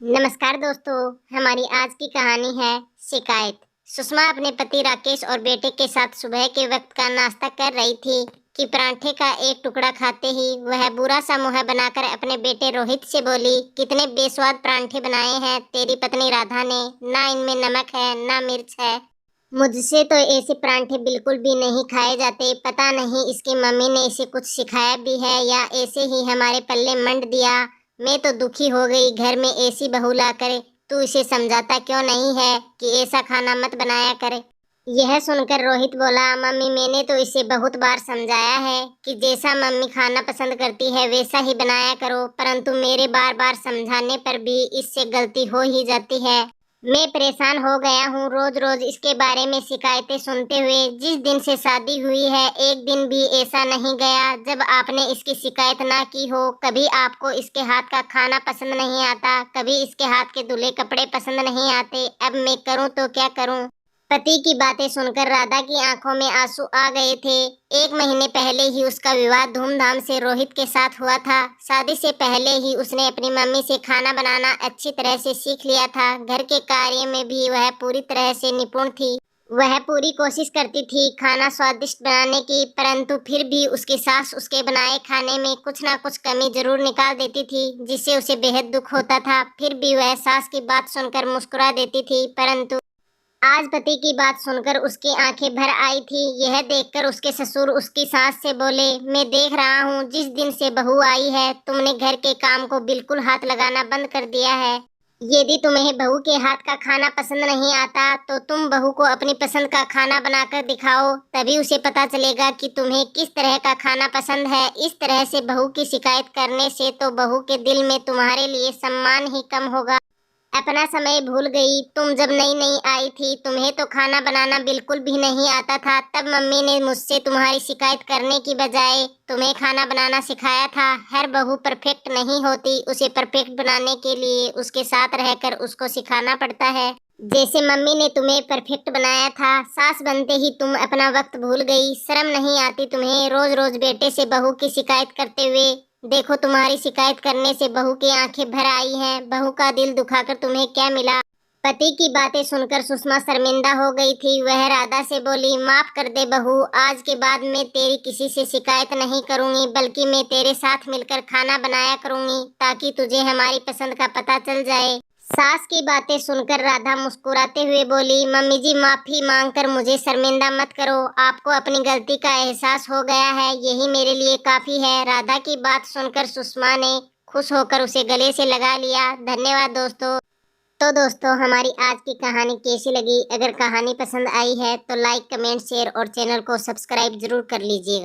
नमस्कार दोस्तों, हमारी आज की कहानी है शिकायत। सुषमा अपने पति राकेश और बेटे के साथ सुबह के वक्त का नाश्ता कर रही थी कि परांठे का एक टुकड़ा खाते ही वह बुरा सा मुंह बनाकर अपने बेटे रोहित से बोली, कितने बेस्वाद परांठे बनाए हैं तेरी पत्नी राधा ने, ना इनमें नमक है ना मिर्च है। मुझसे तो ऐसे परांठे बिल्कुल भी नहीं खाए जाते। पता नहीं इसकी मम्मी ने इसे कुछ सिखाया भी है या ऐसे ही हमारे पल्ले मंड दिया। मैं तो दुखी हो गई, घर में ऐसी बहू ला करे। तू इसे समझाता क्यों नहीं है कि ऐसा खाना मत बनाया करे। यह सुनकर रोहित बोला, मम्मी मैंने तो इसे बहुत बार समझाया है कि जैसा मम्मी खाना पसंद करती है वैसा ही बनाया करो, परंतु मेरे बार बार समझाने पर भी इससे गलती हो ही जाती है। मैं परेशान हो गया हूँ रोज रोज इसके बारे में शिकायतें सुनते हुए। जिस दिन से शादी हुई है एक दिन भी ऐसा नहीं गया जब आपने इसकी शिकायत ना की हो। कभी आपको इसके हाथ का खाना पसंद नहीं आता, कभी इसके हाथ के धुले कपड़े पसंद नहीं आते। अब मैं करूँ तो क्या करूँ। पति की बातें सुनकर राधा की आंखों में आंसू आ गए थे। एक महीने पहले ही उसका विवाह धूमधाम से रोहित के साथ हुआ था। शादी से पहले ही उसने अपनी मम्मी से खाना बनाना अच्छी तरह से सीख लिया था। घर के कार्य में भी वह पूरी तरह से निपुण थी। वह पूरी कोशिश करती थी खाना स्वादिष्ट बनाने की, परंतु फिर भी उसकी सास उसके बनाए खाने में कुछ ना कुछ कमी जरूर निकाल देती थी, जिससे उसे बेहद दुख होता था। फिर भी वह सास की बात सुनकर मुस्कुरा देती थी, परंतु आज पति की बात सुनकर उसकी आंखें भर आई थी। यह देखकर उसके ससुर उसकी सास से बोले, मैं देख रहा हूँ जिस दिन से बहू आई है तुमने घर के काम को बिल्कुल हाथ लगाना बंद कर दिया है। यदि तुम्हें बहू के हाथ का खाना पसंद नहीं आता तो तुम बहू को अपनी पसंद का खाना बनाकर दिखाओ, तभी उसे पता चलेगा कि तुम्हें किस तरह का खाना पसंद है। इस तरह से बहू की शिकायत करने से तो बहू के दिल में तुम्हारे लिए सम्मान ही कम होगा। अपना समय भूल गई। तुम जब नई नई आई थी तुम्हें तो खाना बनाना बिल्कुल भी नहीं आता था। तब मम्मी ने मुझसे तुम्हारी शिकायत करने की बजाय तुम्हें खाना बनाना सिखाया था। हर बहू परफेक्ट नहीं होती, उसे परफेक्ट बनाने के लिए उसके साथ रहकर उसको सिखाना पड़ता है। जैसे मम्मी ने तुम्हें परफेक्ट बनाया था, सास बनते ही तुम अपना वक्त भूल गई। शर्म नहीं आती तुम्हें रोज रोज बेटे से बहू की शिकायत करते हुए। देखो तुम्हारी शिकायत करने से बहू की आंखें भर आई हैं। बहू का दिल दुखाकर तुम्हें क्या मिला। पति की बातें सुनकर सुषमा शर्मिंदा हो गई थी। वह राधा से बोली, माफ कर दे बहू, आज के बाद मैं तेरी किसी से शिकायत नहीं करूंगी, बल्कि मैं तेरे साथ मिलकर खाना बनाया करूंगी ताकि तुझे हमारी पसंद का पता चल जाए। सास की बातें सुनकर राधा मुस्कुराते हुए बोली, मम्मी जी माफी मांगकर मुझे शर्मिंदा मत करो। आपको अपनी गलती का एहसास हो गया है, यही मेरे लिए काफी है। राधा की बात सुनकर सुषमा ने खुश होकर उसे गले से लगा लिया। धन्यवाद दोस्तों। तो दोस्तों हमारी आज की कहानी कैसी लगी? अगर कहानी पसंद आई है तो लाइक कमेंट शेयर और चैनल को सब्सक्राइब जरूर कर लीजिएगा।